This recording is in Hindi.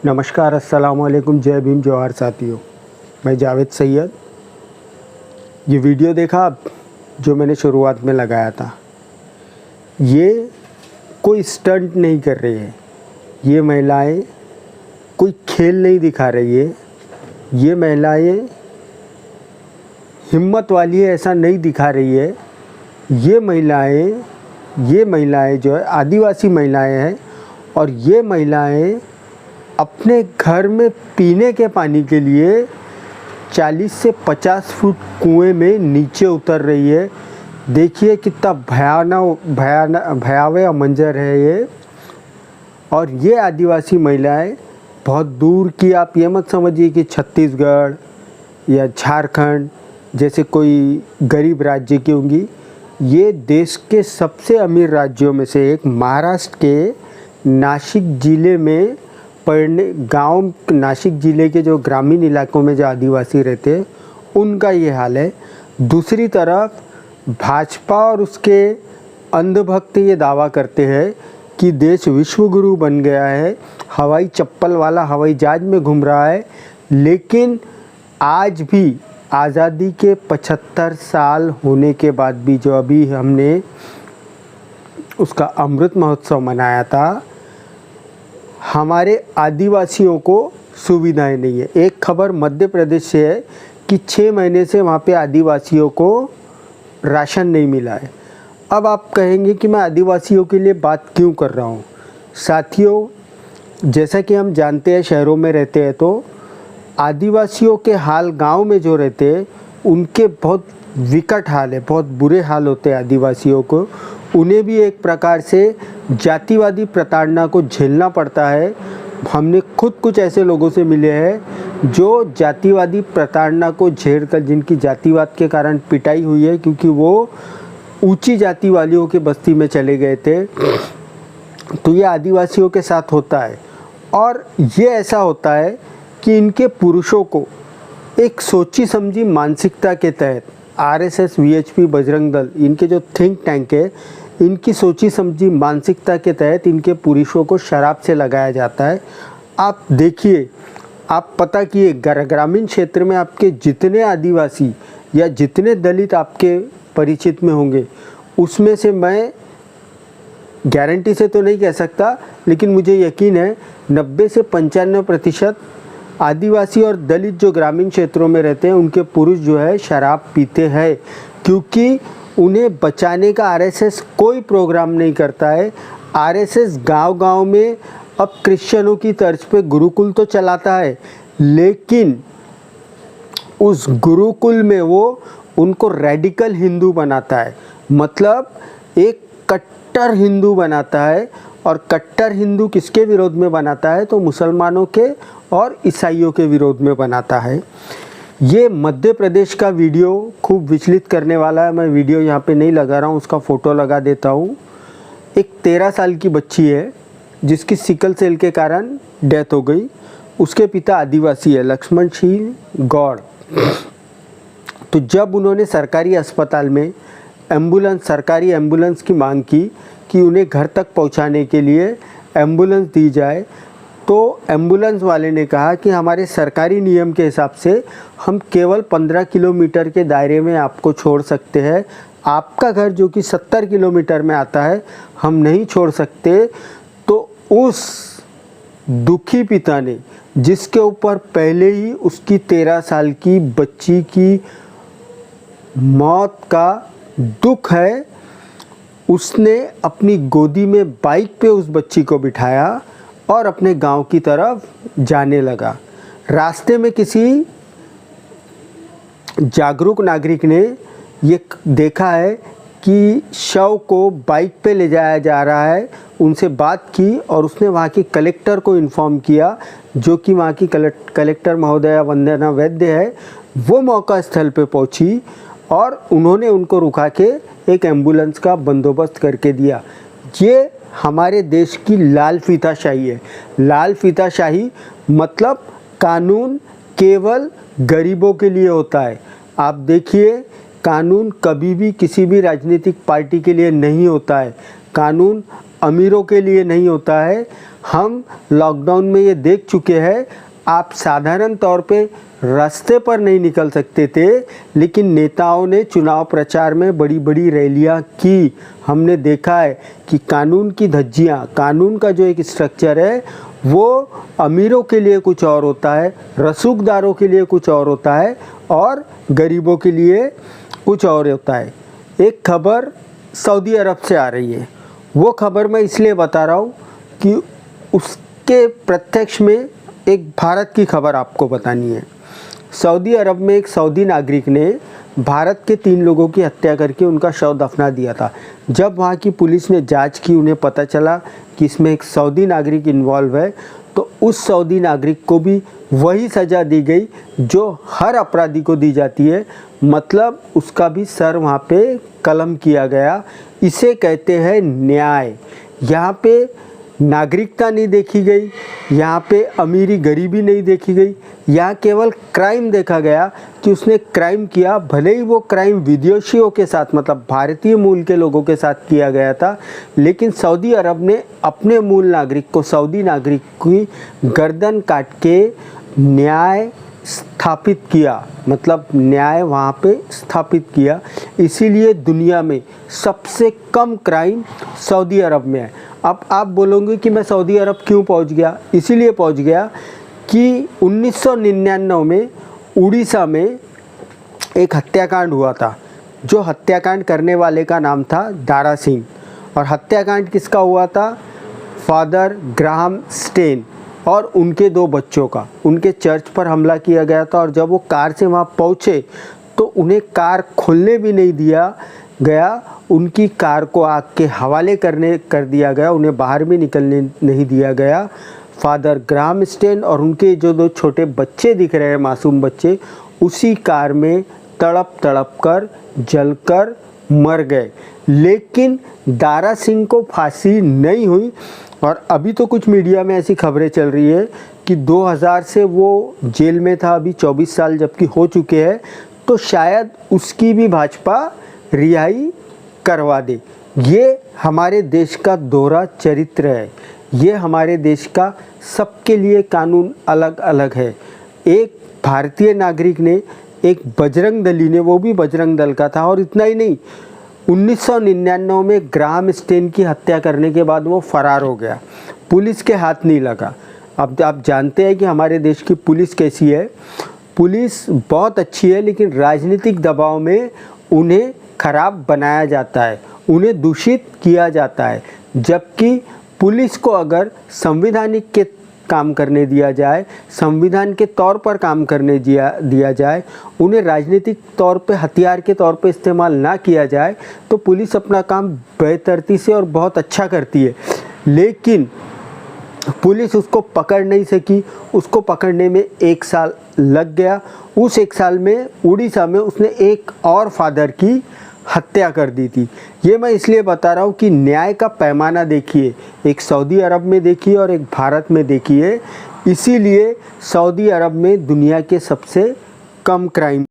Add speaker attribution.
Speaker 1: नमस्कार, अस्सलाम वालेकुम, जय भीम, जोहार साथियों। मैं जावेद सैयद। ये वीडियो देखा आप जो मैंने शुरुआत में लगाया था। ये कोई स्टंट नहीं कर रही है, ये महिलाएं कोई खेल नहीं दिखा रही है, ये महिलाएं हिम्मत वाली है ऐसा नहीं दिखा रही है। ये महिलाएं जो है आदिवासी महिलाएं हैं और ये महिलाएं अपने घर में पीने के पानी के लिए 40 से 50 फुट कुएं में नीचे उतर रही है। देखिए कितना भयावह मंजर है ये। और ये आदिवासी महिलाएं बहुत दूर की, आप ये मत समझिए कि छत्तीसगढ़ या झारखंड जैसे कोई गरीब राज्य की होंगी। ये देश के सबसे अमीर राज्यों में से एक महाराष्ट्र के नासिक ज़िले में नासिक ज़िले के जो ग्रामीण इलाकों में जो आदिवासी रहते हैं उनका ये हाल है। दूसरी तरफ भाजपा और उसके अंधभक्त ये दावा करते हैं कि देश विश्वगुरु बन गया है, हवाई चप्पल वाला हवाई जहाज में घूम रहा है। लेकिन आज भी आज़ादी के 75 साल होने के बाद भी जो अभी हमने उसका अमृत महोत्सव मनाया था, हमारे आदिवासियों को सुविधाएं नहीं है। एक खबर मध्य प्रदेश से है कि 6 महीने से वहाँ पे आदिवासियों को राशन नहीं मिला है। अब आप कहेंगे कि मैं आदिवासियों के लिए बात क्यों कर रहा हूँ। साथियों, जैसा कि हम जानते हैं शहरों में रहते हैं तो आदिवासियों के हाल गांव में जो रहते हैं उनके बहुत विकट हाल है, बहुत बुरे हाल होते हैं आदिवासियों को। उन्हें भी एक प्रकार से जातिवादी प्रताड़ना को झेलना पड़ता है। हमने खुद कुछ ऐसे लोगों से मिले हैं जो जातिवादी प्रताड़ना को झेल कर, जिनकी जातिवाद के कारण पिटाई हुई है क्योंकि वो ऊंची जाति वालियों के बस्ती में चले गए थे। तो ये आदिवासियों के साथ होता है। और ये ऐसा होता है कि इनके पुरुषों को एक सोची समझी मानसिकता के तहत आरएसएस, वीएचपी, बजरंग दल, इनके जो थिंक टैंक है, इनकी सोची समझी मानसिकता के तहत इनके पुरुषों को शराब से लगाया जाता है। आप देखिए, आप पता किए ग्रामीण क्षेत्र में आपके जितने आदिवासी या जितने दलित आपके परिचित में होंगे, उसमें से मैं गारंटी से तो नहीं कह सकता, लेकिन मुझे यकीन है 90 से 95% आदिवासी और दलित जो ग्रामीण क्षेत्रों में रहते हैं उनके पुरुष जो है शराब पीते हैं, क्योंकि उन्हें बचाने का आरएसएस कोई प्रोग्राम नहीं करता है। आरएसएस गांव-गांव में अब क्रिश्चियनों की तर्ज पे गुरुकुल तो चलाता है, लेकिन उस गुरुकुल में वो उनको रेडिकल हिंदू बनाता है, मतलब एक कट्टर हिंदू बनाता है। और कट्टर हिंदू किसके विरोध में बनाता है? तो मुसलमानों के और ईसाइयों के विरोध में बनाता है। ये मध्य प्रदेश का वीडियो खूब विचलित करने वाला है। मैं वीडियो यहाँ पे नहीं लगा रहा हूँ, उसका फ़ोटो लगा देता हूँ। एक 13 साल की बच्ची है जिसकी सिकल सेल के कारण डेथ हो गई। उसके पिता आदिवासी है, लक्ष्मण सिंह गौड़। तो जब उन्होंने सरकारी अस्पताल में सरकारी एम्बुलेंस की मांग की कि उन्हें घर तक पहुंचाने के लिए एम्बुलेंस दी जाए, तो एम्बुलेंस वाले ने कहा कि हमारे सरकारी नियम के हिसाब से हम केवल 15 किलोमीटर के दायरे में आपको छोड़ सकते हैं, आपका घर जो कि 70 किलोमीटर में आता है हम नहीं छोड़ सकते। तो उस दुखी पिता ने, जिसके ऊपर पहले ही उसकी 13 साल की बच्ची की मौत का दुख है, उसने अपनी गोदी में बाइक पे उस बच्ची को बिठाया और अपने गांव की तरफ जाने लगा। रास्ते में किसी जागरूक नागरिक ने ये देखा है कि शव को बाइक पे ले जाया जा रहा है, उनसे बात की और उसने वहाँ की कलेक्टर को इन्फॉर्म किया, जो कि वहाँ की कलेक्टर महोदया वंदना वैद्य है। वो मौका स्थल पे पहुँची और उन्होंने उनको रुका के एक एम्बुलेंस का बंदोबस्त करके दिया। ये हमारे देश की लाल फीताशाही है। लाल फीताशाही मतलब कानून केवल गरीबों के लिए होता है। आप देखिए, कानून कभी भी किसी भी राजनीतिक पार्टी के लिए नहीं होता है। कानून अमीरों के लिए नहीं होता है। हम लॉकडाउन में ये देख चुके हैं, आप साधारण तौर पे रास्ते पर नहीं निकल सकते थे, लेकिन नेताओं ने चुनाव प्रचार में बड़ी बड़ी रैलियां की। हमने देखा है कि कानून की धज्जियां, कानून का जो एक स्ट्रक्चर है वो अमीरों के लिए कुछ और होता है, रसूखदारों के लिए कुछ और होता है और गरीबों के लिए कुछ और होता है। एक खबर सऊदी अरब से आ रही है, वो खबर मैं इसलिए बता रहा हूँ कि उसके प्रत्यक्ष में एक भारत की खबर आपको बतानी है। सऊदी अरब में एक सऊदी नागरिक ने भारत के 3 लोगों की हत्या करके उनका शव दफना दिया था। जब वहाँ की पुलिस ने जांच की, उन्हें पता चला कि इसमें एक सऊदी नागरिक इन्वॉल्व है, तो उस सऊदी नागरिक को भी वही सज़ा दी गई जो हर अपराधी को दी जाती है, मतलब उसका भी सर वहाँ पे कलम किया गया। इसे कहते हैं न्याय। यहाँ पे नागरिकता नहीं देखी गई, यहाँ पे अमीरी गरीबी नहीं देखी गई, यहाँ केवल क्राइम देखा गया कि उसने क्राइम किया, भले ही वो क्राइम विदेशियों के साथ, मतलब भारतीय मूल के लोगों के साथ किया गया था, लेकिन सऊदी अरब ने अपने मूल नागरिक को, सऊदी नागरिक की गर्दन काट के न्याय स्थापित किया, मतलब न्याय वहाँ पे स्थापित किया। इसीलिए दुनिया में सबसे कम क्राइम सऊदी अरब में है। अब आप बोलोगे कि मैं सऊदी अरब क्यों पहुँच गया? इसीलिए पहुँच गया कि 1999 में उड़ीसा में एक हत्याकांड हुआ था। जो हत्याकांड करने वाले का नाम था दारा सिंह, और हत्याकांड किसका हुआ था? फादर ग्राहम स्टेन और उनके 2 बच्चों का। उनके चर्च पर हमला किया गया था और जब वो कार से वहाँ पहुँचे तो उन्हें कार खोलने भी नहीं दिया गया, उनकी कार को आग के हवाले कर दिया गया, उन्हें बाहर भी निकलने नहीं दिया गया। फादर ग्राहम स्टेन और उनके जो 2 छोटे बच्चे दिख रहे हैं, मासूम बच्चे, उसी कार में तड़प तड़प कर जलकर मर गए। लेकिन दारा सिंह को फांसी नहीं हुई और अभी तो कुछ मीडिया में ऐसी खबरें चल रही है कि 2000 से वो जेल में था, अभी 24 साल जबकि हो चुके हैं, तो शायद उसकी भी भाजपा रिहाई करवा दे। ये हमारे देश का दोहरा चरित्र है, ये हमारे देश का सबके लिए कानून अलग अलग है। एक भारतीय नागरिक ने, एक बजरंग दली ने, वो भी बजरंग दल का था, और इतना ही नहीं, 1999 में ग्राहम स्टेन की हत्या करने के बाद वो फरार हो गया, पुलिस के हाथ नहीं लगा। अब आप जानते हैं कि हमारे देश की पुलिस कैसी है। पुलिस बहुत अच्छी है, लेकिन राजनीतिक दबाव में उन्हें खराब बनाया जाता है, उन्हें दूषित किया जाता है। जबकि पुलिस को अगर संवैधानिक के काम करने दिया जाए, संविधान के तौर पर काम करने दिया जाए, उन्हें राजनीतिक तौर पे हथियार के तौर पे इस्तेमाल ना किया जाए, तो पुलिस अपना काम बेतरतीब से और बहुत अच्छा करती है। लेकिन पुलिस उसको पकड़ नहीं सकी, उसको पकड़ने में 1 साल लग गया। उस 1 साल में उड़ीसा में उसने एक और फादर की हत्या कर दी थी। ये मैं इसलिए बता रहा हूँ कि न्याय का पैमाना देखिए, एक सऊदी अरब में देखिए और एक भारत में देखिए। इसीलिए सऊदी अरब में दुनिया के सबसे कम क्राइम